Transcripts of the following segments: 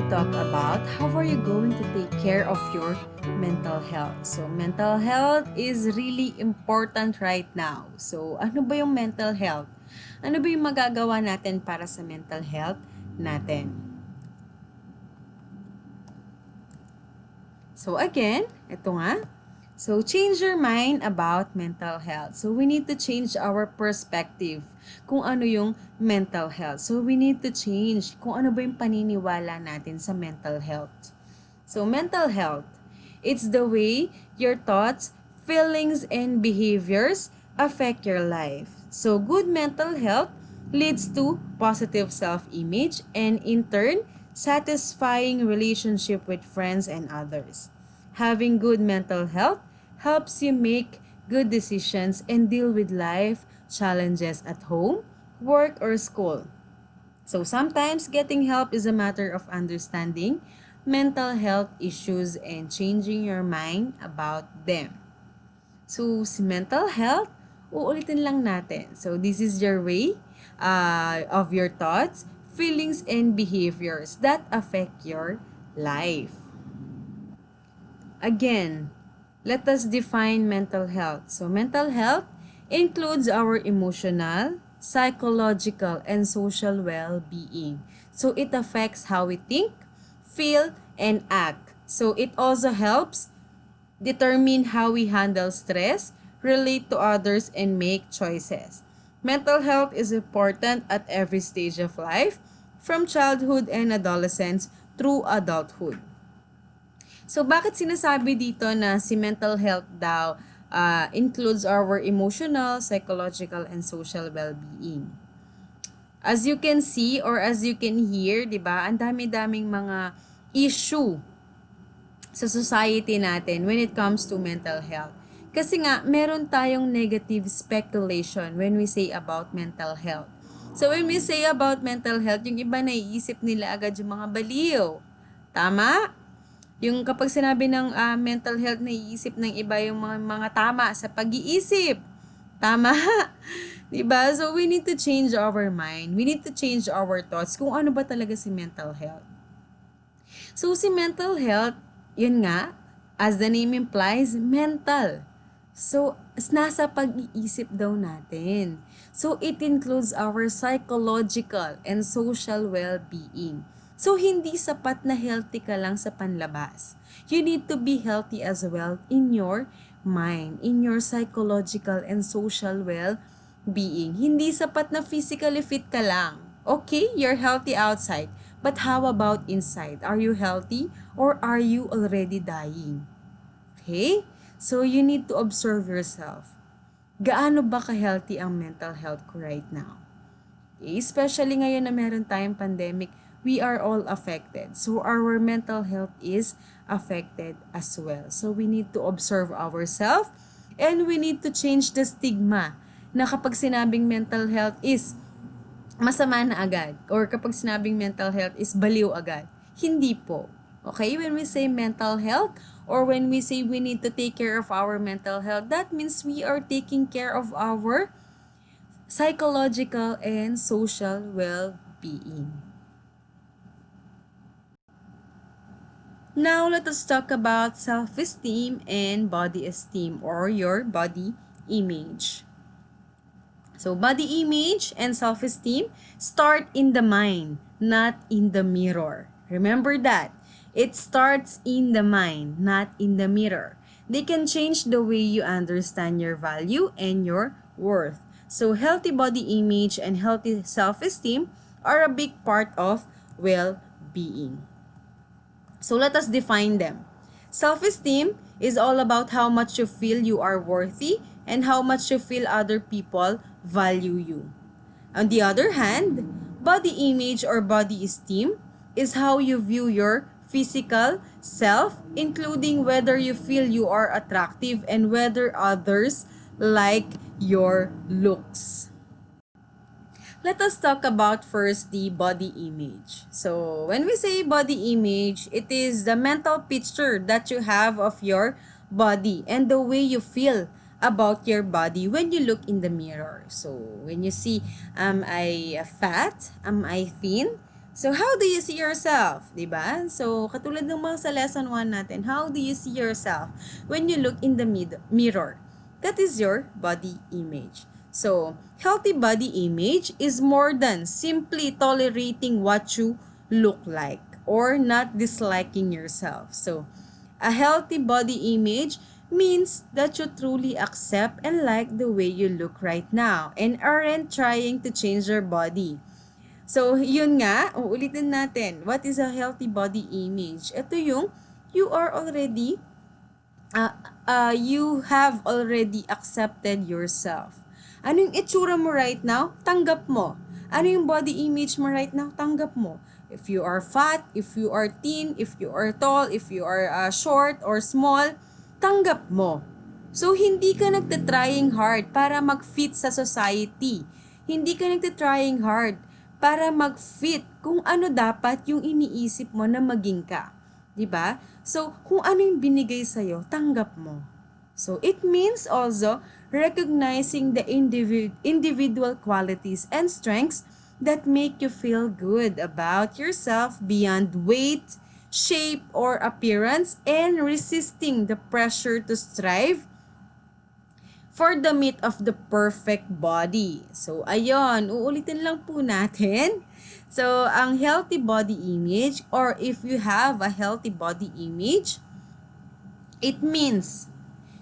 talk about how are you going to take care of your mental health. So, mental health is really important right now. So, ano ba yung mental health? Ano ba yung magagawa natin para sa mental health natin? So, again, ito nga. So, change your mind about mental health. So, we need to change our perspective kung ano yung mental health. So, we need to change kung ano ba yung paniniwala natin sa mental health. So, mental health, it's the way your thoughts, feelings, and behaviors affect your life. So, good mental health leads to positive self-image and, in turn, satisfying relationship with friends and others. Having good mental health helps you make good decisions and deal with life challenges at home, work, or school. So sometimes getting help is a matter of understanding mental health issues and changing your mind about them. So si mental health, uulitin lang natin. So this is your way of your thoughts, feelings, and behaviors that affect your life. Again, let us define mental health. So, mental health includes our emotional, psychological, and social well-being. So, it affects how we think, feel, and act. So, it also helps determine how we handle stress, relate to others, and make choices. Mental health is important at every stage of life, from childhood and adolescence through adulthood. So, bakit sinasabi dito na si mental health daw includes our emotional, psychological, and social well-being? As you can see or as you can hear, di ba, ang dami-daming mga issue sa society natin when it comes to mental health. Kasi nga, meron tayong negative speculation when we say about mental health. So, when we say about mental health, yung iba naiisip nila agad yung mga baliw. Tama? Yung kapag sinabi ng mental health, naiisip ng iba yung mga tama sa pag-iisip. Tama? Diba? So, we need to change our mind. We need to change our thoughts kung ano ba talaga si mental health. So, si mental health, yun nga, as the name implies, mental. So, nasa pag-iisip daw natin. So, it includes our psychological and social well-being. So, hindi sapat na healthy ka lang sa panlabas. You need to be healthy as well in your mind, in your psychological and social well-being. Hindi sapat na physically fit ka lang. Okay, you're healthy outside. But how about inside? Are you healthy or are you already dying? Okay? So, you need to observe yourself. Gaano ba ka-healthy ang mental health ko right now? Okay? Especially ngayon na meron tayong pandemic, we are all affected. So, our mental health is affected as well. So, we need to observe ourselves and we need to change the stigma na kapag sinabing mental health is masama na agad or kapag sinabing mental health is baliw agad. Hindi po. Okay? When we say mental health or when we say we need to take care of our mental health, that means we are taking care of our psychological and social well-being. Now, let us talk about self-esteem and body esteem or your body image. So, body image and self-esteem start in the mind, not in the mirror. Remember that. It starts in the mind, not in the mirror. They can change the way you understand your value and your worth. So, healthy body image and healthy self-esteem are a big part of well-being. So let us define them. Self-esteem is all about how much you feel you are worthy and how much you feel other people value you. On the other hand, body image or body esteem is how you view your physical self, including whether you feel you are attractive and whether others like your looks. Let us talk about first the body image. So, when we say body image, it is the mental picture that you have of your body and the way you feel about your body when you look in the mirror. So, when you see, am I fat? Am I thin? So, how do you see yourself? Diba? So, katulad ng mga sa lesson 1 natin, how do you see yourself when you look in the mirror? That is your body image. So, healthy body image is more than simply tolerating what you look like or not disliking yourself. So, a healthy body image means that you truly accept and like the way you look right now and aren't trying to change your body. So, yun nga, uulitin natin. What is a healthy body image? Ito yung you are already, you have already accepted yourself. Ano yung itsura mo right now? Tanggap mo. Ano yung body image mo right now? Tanggap mo. If you are fat, if you are thin, if you are tall, if you are short or small, tanggap mo. So, hindi ka nagtatrying hard para mag-fit sa society. Hindi ka nagtatrying hard para mag-fit kung ano dapat yung iniisip mo na maging ka. 'Di ba? So, kung ano yung binigay sa'yo, tanggap mo. So, it means also recognizing the individual qualities and strengths that make you feel good about yourself beyond weight, shape, or appearance, and resisting the pressure to strive for the myth of the perfect body. So, ayun, uulitin lang po natin. So, ang healthy body image, or if you have a healthy body image, it means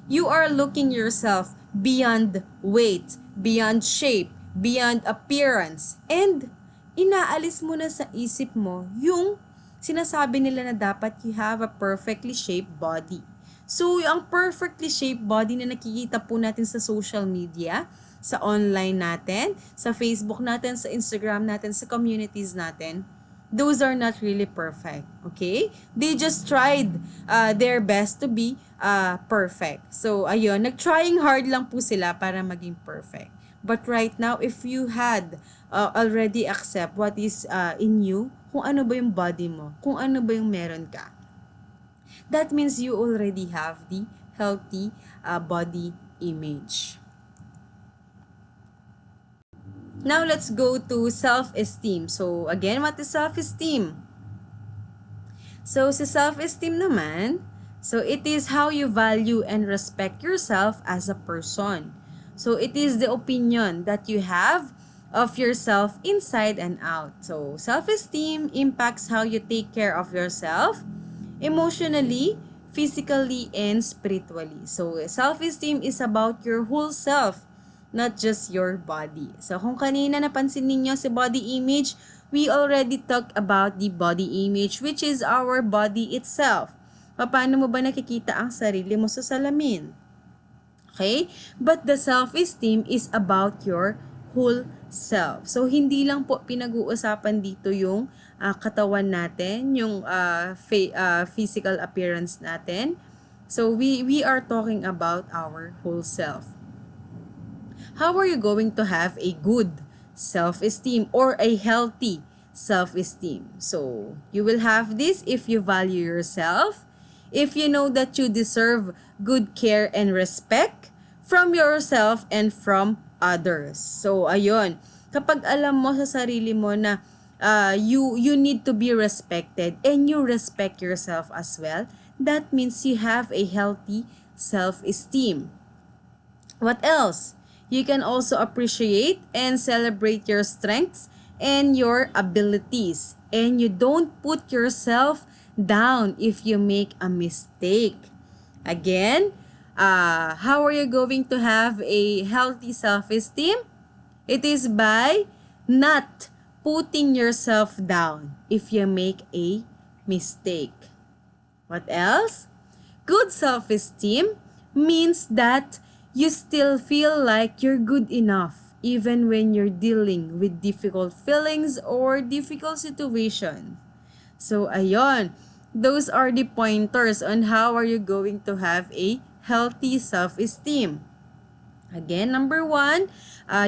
you are looking yourself beyond weight, beyond shape, beyond appearance, and inaalis mo na sa isip mo yung sinasabi nila na dapat you have a perfectly shaped body. So, ang perfectly shaped body na nakikita po natin sa social media, sa online natin, sa Facebook natin, sa Instagram natin, sa communities natin, those are not really perfect. Okay? They just tried their best to be perfect. So, ayun, nag-trying hard lang po sila para maging perfect. But right now, if you had already accept what is in you, kung ano ba yung body mo, kung ano ba yung meron ka, that means you already have the healthy body image. Now, let's go to self-esteem. So, again, what is self-esteem? So, sa self-esteem naman, so it is how you value and respect yourself as a person. So, it is the opinion that you have of yourself inside and out. So, self-esteem impacts how you take care of yourself, emotionally, physically, and spiritually. So, self-esteem is about your whole self, not just your body. So, kung kanina napansin ninyo si body image, we already talked about the body image, which is our body itself. Paano mo ba nakikita ang sarili mo sa salamin? Okay? But the self-esteem is about your whole self. So, hindi lang po pinag-uusapan dito yung katawan natin, yung physical appearance natin. So, we are talking about our whole self. How are you going to have a good self-esteem or a healthy self-esteem? So, you will have this if you value yourself, if you know that you deserve good care and respect from yourself and from others. So, ayun. Kapag alam mo sa sarili mo na you need to be respected and you respect yourself as well, that means you have a healthy self-esteem. What else? You can also appreciate and celebrate your strengths and your abilities. And you don't put yourself down if you make a mistake. Again, how are you going to have a healthy self-esteem? It is by not putting yourself down if you make a mistake. What else? Good self-esteem means that you still feel like you're good enough even when you're dealing with difficult feelings or difficult situations. So, ayun. Those are the pointers on how are you going to have a healthy self-esteem. Again, number 1,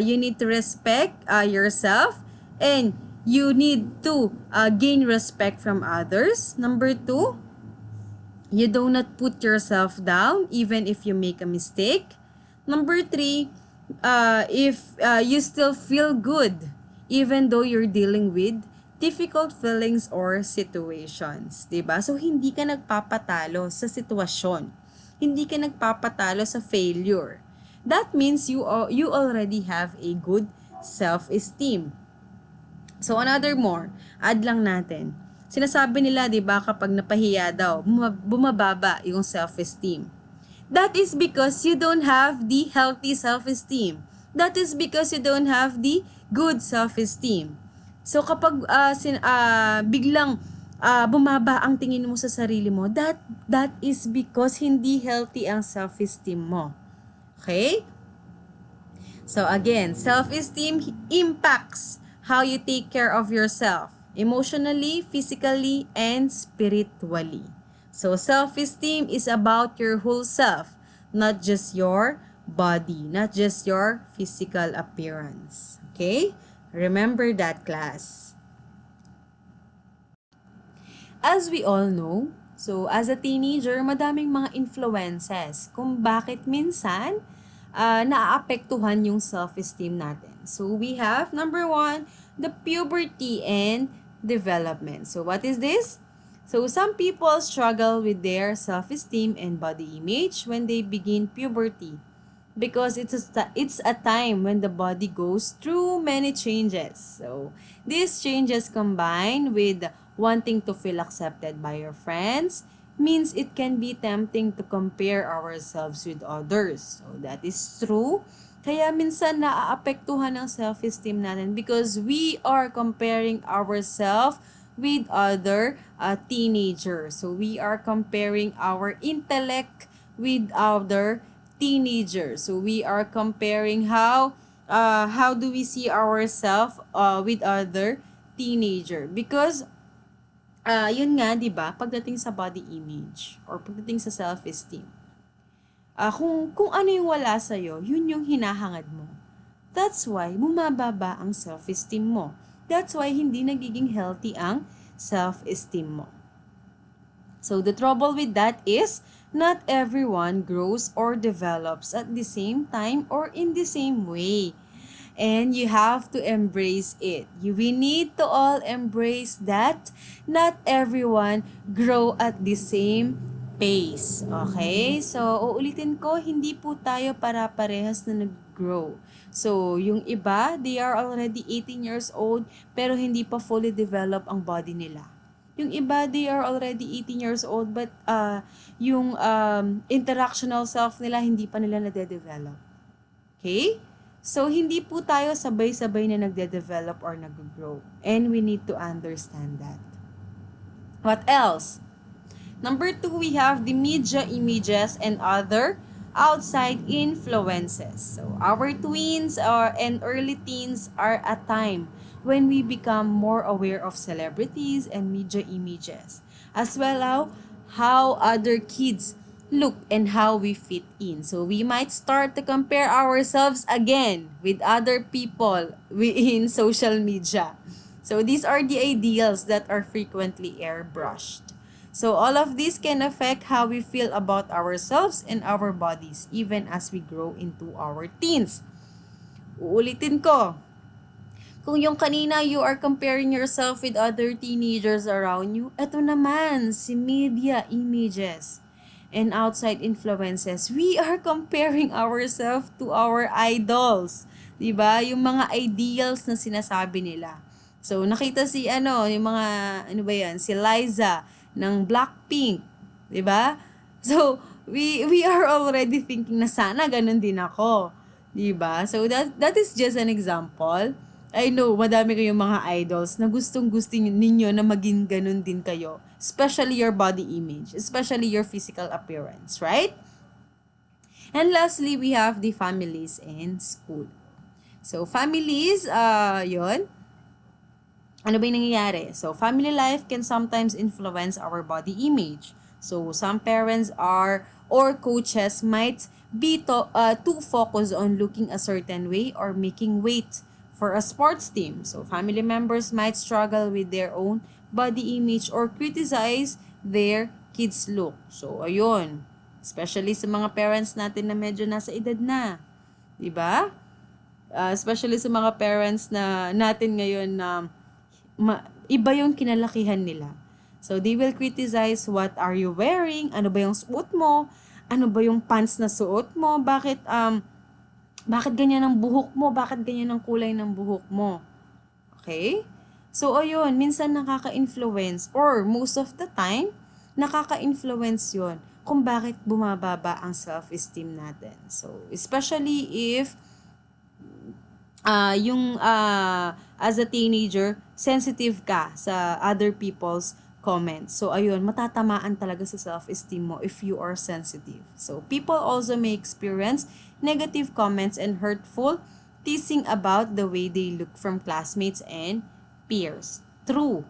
you need to respect yourself and you need to gain respect from others. Number 2, you do not put yourself down even if you make a mistake. Number 3, if you still feel good even though you're dealing with difficult feelings or situations, 'di ba? So hindi ka nagpapatalo sa sitwasyon. Hindi ka nagpapatalo sa failure. That means you already have a good self-esteem. So another more, add lang natin. Sinasabi nila, 'di ba, kapag napahiya daw, bumababa yung self-esteem. That is because you don't have the healthy self-esteem. That is because you don't have the good self-esteem. So kapag biglang bumaba ang tingin mo sa sarili mo, that is because hindi healthy ang self-esteem mo. Okay? So again, self-esteem impacts how you take care of yourself, emotionally, physically, and spiritually. So self-esteem is about your whole self, not just your body, not just your physical appearance. Okay? Remember that, class. As we all know, so as a teenager, madaming mga influences kung bakit minsan naaapektuhan yung self-esteem natin. So we have, number 1, the puberty and development. So what is this? So some people struggle with their self-esteem and body image when they begin puberty because it's a time when the body goes through many changes. So these changes combine with wanting to feel accepted by your friends means it can be tempting to compare ourselves with others. So that is true. Kaya minsan naaapektuhan ang self-esteem natin because we are comparing ourselves with other teenagers. So we are comparing our intellect with other teenagers. So we are comparing how do we see ourselves with other teenager because yun nga, 'di ba, pagdating sa body image or pagdating sa self-esteem. Kung ano yung wala sa iyo, yun yung hinahangad mo. That's why bumababa ang self-esteem mo. That's why hindi nagiging healthy ang self-esteem mo. So the trouble with that is not everyone grows or develops at the same time or in the same way. And you have to embrace it. We need to all embrace that not everyone grow at the same pace. Okay? So, uulitin ko, hindi po tayo para-parehas na nag-grow. So, yung iba, they are already 18 years old, pero hindi pa fully develop ang body nila. Yung iba, they are already 18 years old, but yung interactional self nila, hindi pa nila nade-develop. Okay? So, hindi po tayo sabay-sabay na nagde-develop or nag-grow. And we need to understand that. What else? Number 2, we have the media images and other outside influences. So, our tweens and early teens are a time when we become more aware of celebrities and media images, as well as how other kids look and how we fit in. So we might start to compare ourselves again with other people in social media. So these are the ideals that are frequently airbrushed. So all of this can affect how we feel about ourselves and our bodies even as we grow into our teens. Uulitin ko. Kung yung kanina you are comparing yourself with other teenagers around you, eto naman si media images and outside influences. We are comparing ourselves to our idols. 'Di ba? Yung mga ideals na sinasabi nila. So nakita yung mga ba 'yan, si Liza ng Blackpink, 'di ba? So we are already thinking na sana ganun din ako, 'di ba? So that is just an example. I know, madami kayong mga idols na gustong-gusto ninyo na maging ganun din kayo. Especially your body image, especially your physical appearance, right? And lastly, we have the families and school. So, families, yun. Ano ba yung nangyayari? So, family life can sometimes influence our body image. So, some parents or coaches might be too focused on looking a certain way or making weight for a sports team. So, family members might struggle with their own body image or criticize their kids' look. So, ayun. Especially sa mga parents natin na medyo nasa edad na. Diba? Especially sa mga parents na natin ngayon na iba yung kinalakihan nila. So, they will criticize what are you wearing, ano ba yung suot mo, ano ba yung pants na suot mo, bakit ganyan ang buhok mo, bakit ganyan ang kulay ng buhok mo. Okay? So, ayun, minsan nakaka-influence or most of the time, nakaka-influence yon kung bakit bumababa ang self-esteem natin. So, especially if as a teenager, sensitive ka sa other people's comments. So, ayun, matatamaan talaga sa self-esteem mo if you are sensitive. So, people also may experience negative comments and hurtful teasing about the way they look from classmates and peers. True.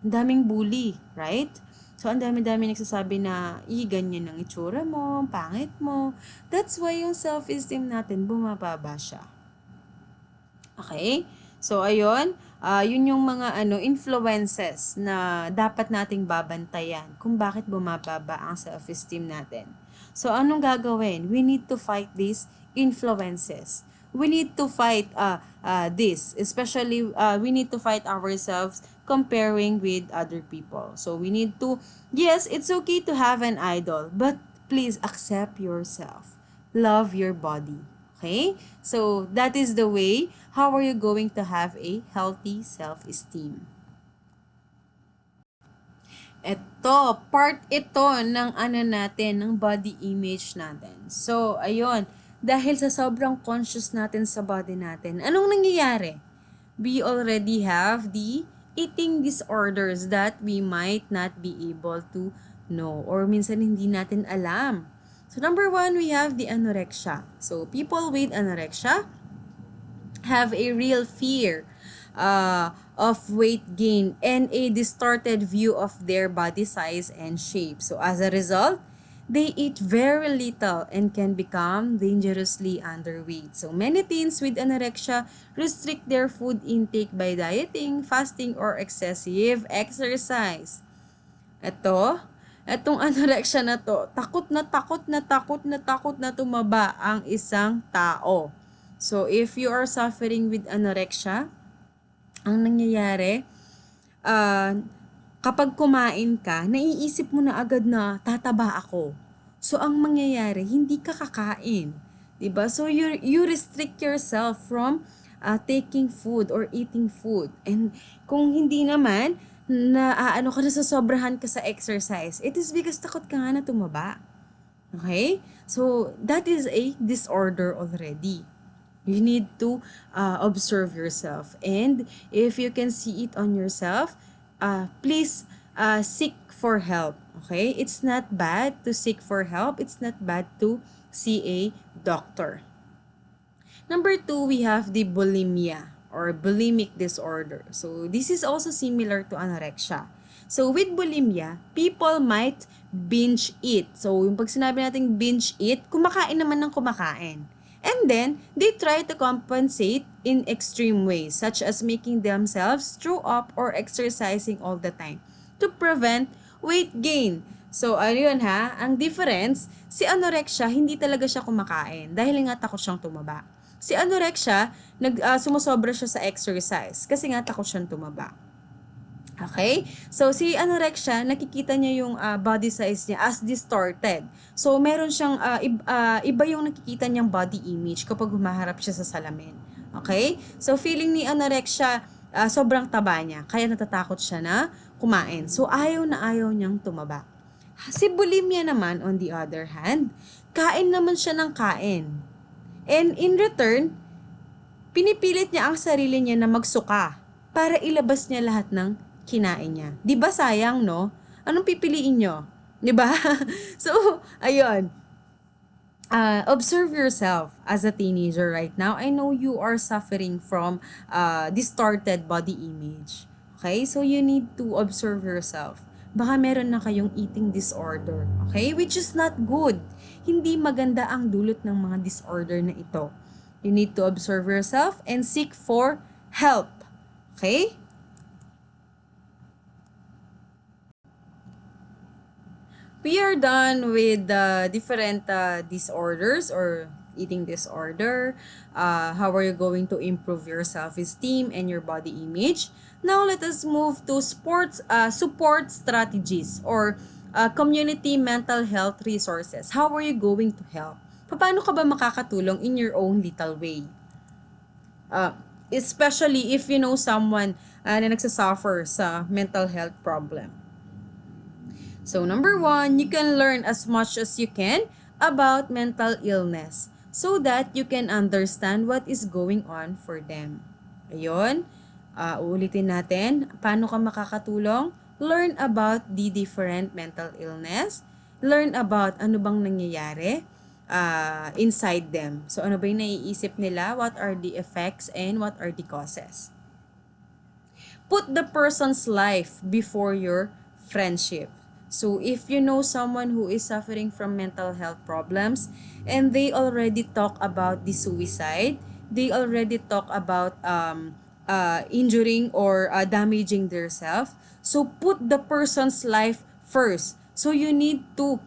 Ang daming bully, right? So, ang dami-dami nagsasabi na, ganyan ang itsura mo, pangit mo. That's why yung self-esteem natin bumababa siya. Okay? So, ayun. Yun yung mga influences na dapat nating babantayan kung bakit bumababa ang self-esteem natin. So, anong gagawin? We need to fight these influences. We need to fight this. Especially, we need to fight ourselves comparing with other people. So, we need to, yes, it's okay to have an idol, but please accept yourself. Love your body. Okay? So, that is the way how are you going to have a healthy self-esteem. Part ito ng ng body image natin. So, ayun, dahil sa sobrang conscious natin sa body natin, anong nangyayari? We already have the eating disorders that we might not be able to know or minsan hindi natin alam. So, number 1, we have the anorexia. So, people with anorexia have a real fear of weight gain and a distorted view of their body size and shape. So, as a result, they eat very little and can become dangerously underweight. So, many teens with anorexia restrict their food intake by dieting, fasting, or excessive exercise. Etong anorexia na to, takot na tumaba ang isang tao. So, if you are suffering with anorexia, ang nangyayari, kapag kumain ka, naiisip mo na agad na tataba ako. So, ang mangyayari, hindi ka kakain. Diba? So, you restrict yourself from taking food or eating food. And kung hindi naman, nasosobrahan ka sa exercise, it is because takot ka nga na tumaba. Okay? So, that is a disorder already. You need to observe yourself. And if you can see it on yourself, please seek for help. Okay? It's not bad to seek for help. It's not bad to see a doctor. Number 2, we have the bulimia or bulimic disorder. So, this is also similar to anorexia. So, with bulimia, people might binge eat. So, yung pag sinabi natin binge eat, kumakain naman ng kumakain. And then, they try to compensate in extreme ways, such as making themselves throw up or exercising all the time to prevent weight gain. So, ayun ang difference, si anorexia, hindi talaga siya kumakain dahil nga takot siyang tumaba. Si anorexia, sumusobra siya sa exercise kasi nga takot siyang tumaba. Okay? So, si anorexia, nakikita niya yung body size niya as distorted. So, meron siyang, iba yung nakikita niyang body image kapag humaharap siya sa salamin. Okay? So, feeling ni anorexia, sobrang taba niya. Kaya natatakot siya na kumain. So, ayaw na ayaw niyang tumaba. Si bulimia naman, on the other hand, kain naman siya ng kain. And in return, pinipilit niya ang sarili niya na magsuka para ilabas niya lahat ng kinain niya. 'Di ba sayang, no? Anong pipiliin niyo? 'Di ba? So, ayun. Observe yourself as a teenager right now. I know you are suffering from distorted body image. Okay? So, you need to observe yourself. Baka meron na kayong eating disorder. Okay? Which is not good. Hindi maganda ang dulot ng mga disorder na ito. You need to observe yourself and seek for help. Okay? We are done with the different disorders or eating disorder, how are you going to improve your self-esteem and your body image. Now let us move to support strategies or community mental health resources. How are you going to help? Paano ka ba makakatulong in your own little way? Uh, Especially if you know someone na nagsasuffer sa mental health problem. So number one, you can learn as much as you can about mental illness so that you can understand what is going on for them. Ayun, uulitin natin, paano ka makakatulong? Learn about the different mental illness. Learn about ano bang nangyayari inside them. So ano ba yung naiisip nila? What are the effects and what are the causes? Put the person's life before your friendship. So if you know someone who is suffering from mental health problems and they already talk about the suicide, they already talk about injuring or damaging themselves. So put the person's life first. So you need to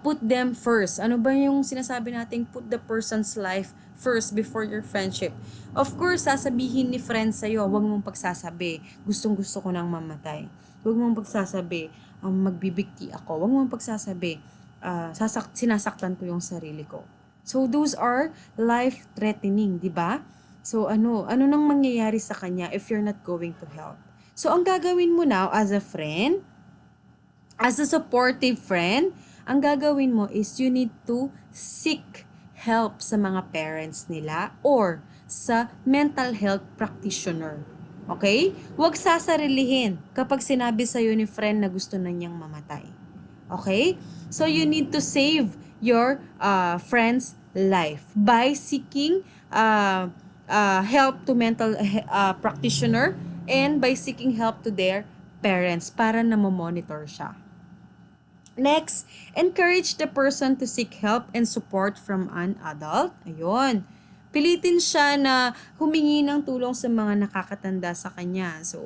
put them first. Ano ba yung sinasabi nating put the person's life first before your friendship? Of course, sasabihin ni friend sa'yo, huwag mong pagsasabi, gustong-gusto ko nang mamatay. Huwag mong pagsasabi, magbibigti ako. Huwag mong pagsasabi, sinasaktan ko yung sarili ko. So, those are life-threatening, di ba? So, ano nang mangyayari sa kanya if you're not going to help? So, ang gagawin mo now as a friend, as a supportive friend, ang gagawin mo is you need to seek help sa mga parents nila or sa mental health practitioner. Okay? Huwag sasarilihin kapag sinabi sa'yo ni friend na gusto na niyang mamatay. Okay? So you need to save your friend's life by seeking help to mental practitioner and by seeking help to their parents para na monitor siya. Next, encourage the person to seek help and support from an adult. Ayun. Pilitin siya na humingi ng tulong sa mga nakakatanda sa kanya. So,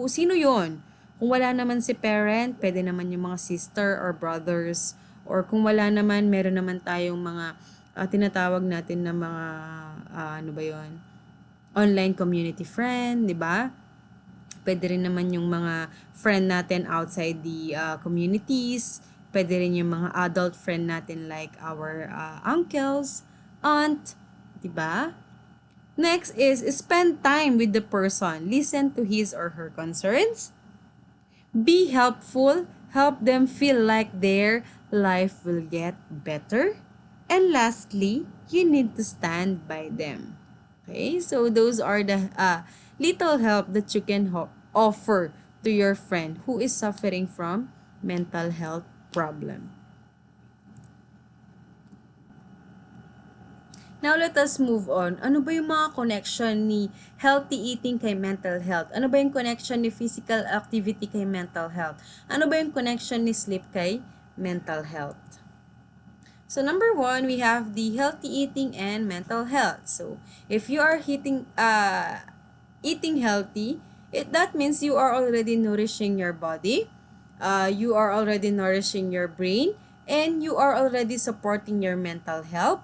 sino yon? Kung wala naman si parent, pwede naman yung mga sister or brothers. Or kung wala naman, meron naman tayong mga tinatawag natin na mga, ano ba yon? Online community friend, di ba? Pwede rin naman yung mga friend natin outside the communities. Pwede rin yung mga adult friend natin like our uncles, aunt, diba? Next is spend time with the person. Listen to his or her concerns. Be helpful. Help them feel like their life will get better. And lastly, you need to stand by them. Okay, so those are the little help that you can offer to your friend who is suffering from mental health problem. Now, let us move on. Ano ba yung mga connection ni healthy eating kay mental health? Ano ba yung connection ni physical activity kay mental health? Ano ba yung connection ni sleep kay mental health? So, number one, we have the healthy eating and mental health. So, if you are eating healthy, that means you are already nourishing your body, you are already nourishing your brain, and you are already supporting your mental health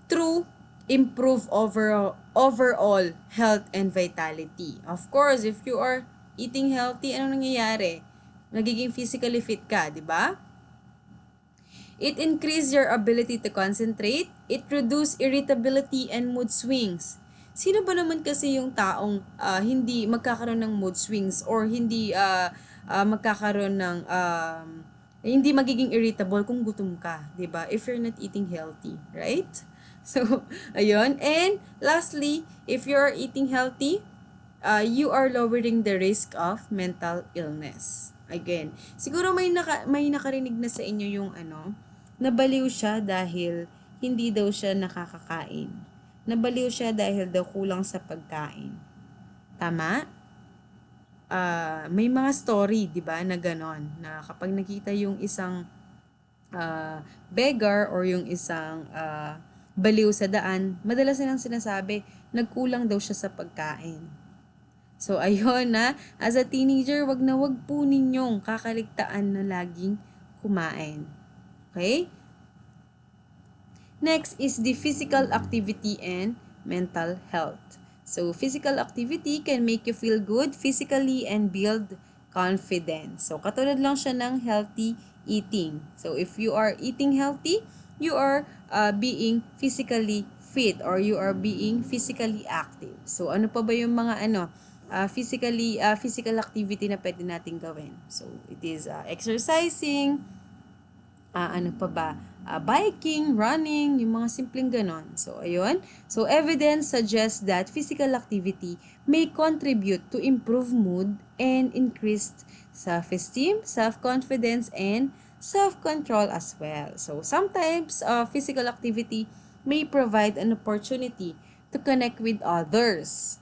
through improve overall health and vitality. Of course, if you are eating healthy, ano nangyayari? Nagiging physically fit ka, di ba? It increase your ability to concentrate. It reduce irritability and mood swings. Sino ba naman kasi yung taong hindi magkakaroon ng mood swings or hindi magkakaroon ng hindi magiging irritable kung gutom ka, 'di ba? If you're not eating healthy, right? So, ayun. And lastly, if you're eating healthy, you are lowering the risk of mental illness. Again, siguro may nakarinig na sa inyo yung nabaliw siya dahil hindi daw siya nakakakain. Nabaliw siya dahil daw kulang sa pagkain. Tama? May mga story, 'di ba, na ganon, na kapag nakita yung isang beggar or yung isang baliw sa daan, madalas nilang sinasabi, nagkulang daw siya sa pagkain. So, ayun na, as a teenager, wag po ninyong kakaligtaan na laging kumain. Okay? Next is the physical activity and mental health. So, physical activity can make you feel good physically and build confidence. So, katulad lang siya ng healthy eating. So, if you are eating healthy, you are being physically fit or you are being physically active. So, ano pa ba yung mga physical activity na pwede nating gawin? So, it is exercising, ano pa ba? Biking, running, yung mga simpleng ganon. So, ayun. So, evidence suggests that physical activity may contribute to improve mood and increased self-esteem, self-confidence, and self-control as well. So, sometimes physical activity may provide an opportunity to connect with others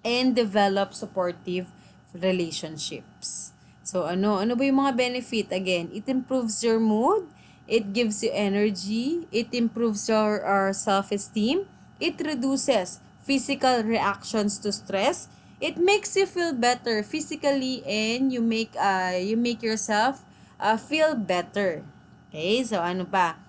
and develop supportive relationships. So ano ba yung mga benefit? Again, it improves your mood, it gives you energy, it improves your self-esteem, it reduces physical reactions to stress, it makes you feel better physically, and you make yourself feel better. Okay? So ano pa?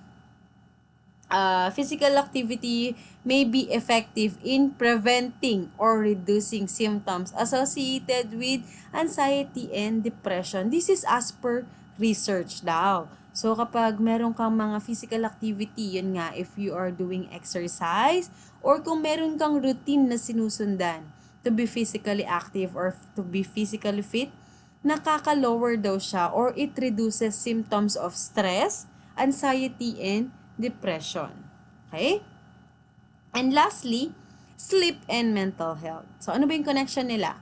Physical activity may be effective in preventing or reducing symptoms associated with anxiety and depression. This is as per research daw. So, kapag meron kang mga physical activity, yun nga, if you are doing exercise, or kung meron kang routine na sinusundan to be physically active or to be physically fit, nakaka-lower daw siya or it reduces symptoms of stress, anxiety, and depression. Okay? And lastly, sleep and mental health. So, ano ba yung connection nila?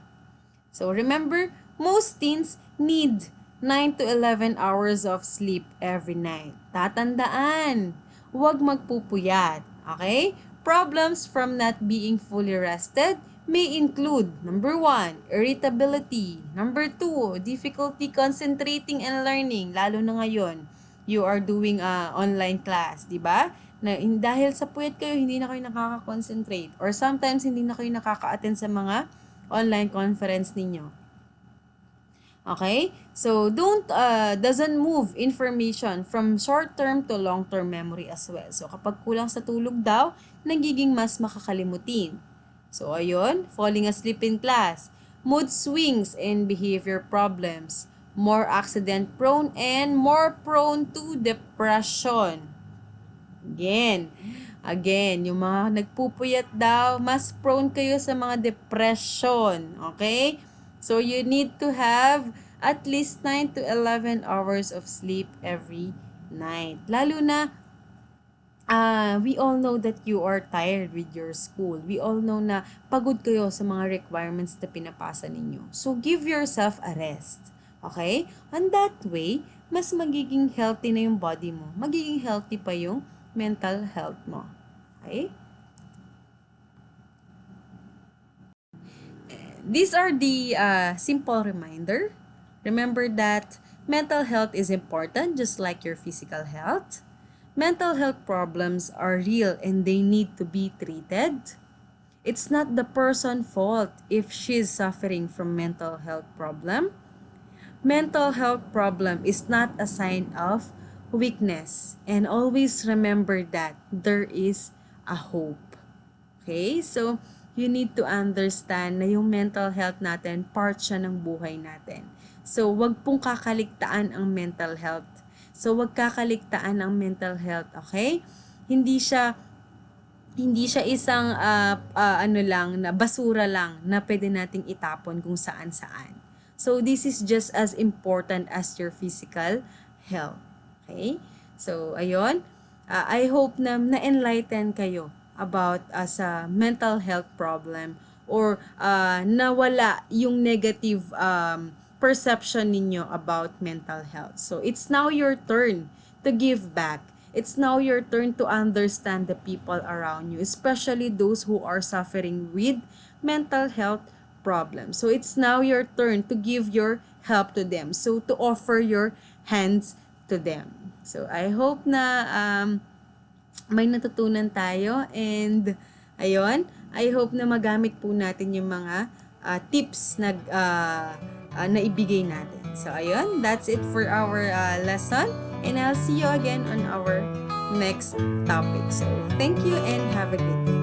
So, remember, most teens need 9 to 11 hours of sleep every night. Tatandaan, huwag magpupuyat. Okay? Problems from not being fully rested may include, number 1, irritability. Number 2, difficulty concentrating and learning, lalo na ngayon you are doing online class, di ba? Dahil sa puyat kayo, hindi na kayo nakaka-concentrate. Or sometimes, hindi na kayo nakaka-attend sa mga online conference ninyo. Okay? So, doesn't move information from short-term to long-term memory as well. So, kapag kulang sa tulog daw, nagiging mas makakalimutin. So, ayun, falling asleep in class, mood swings and behavior problems, more accident-prone, and more prone to depression. Again, yung mga nagpupuyat daw, mas prone kayo sa mga depression. Okay? So, you need to have at least 9 to 11 hours of sleep every night. Lalo na, we all know that you are tired with your school. We all know na pagod kayo sa mga requirements na pinapasa ninyo. So, give yourself a rest. Okay? And that way, mas magiging healthy na yung body mo. Magiging healthy pa yung mental health mo. Okay? These are the simple reminder. Remember that mental health is important just like your physical health. Mental health problems are real and they need to be treated. It's not the person's fault if she's suffering from mental health problem. Mental health problem is not a sign of weakness. And always remember that there is a hope. Okay? So, you need to understand na yung mental health natin, part siya ng buhay natin. So, wag pong kakaligtaan ang mental health. So, wag kakaligtaan ang mental health, okay? Hindi siya isang basura lang na pwede nating itapon kung saan-saan. So, this is just as important as your physical health. Okay? So, ayun. I hope na na-enlighten kayo about sa mental health problem or nawala yung negative perception ninyo about mental health. So, it's now your turn to give back. It's now your turn to understand the people around you, especially those who are suffering with mental health problems. So, it's now your turn to give your help to them. So, to offer your hands to them. So, I hope na may natutunan tayo and ayun, I hope na magamit po natin yung mga tips na ibigay natin. So, ayun, that's it for our lesson and I'll see you again on our next topic. So thank you and have a good day.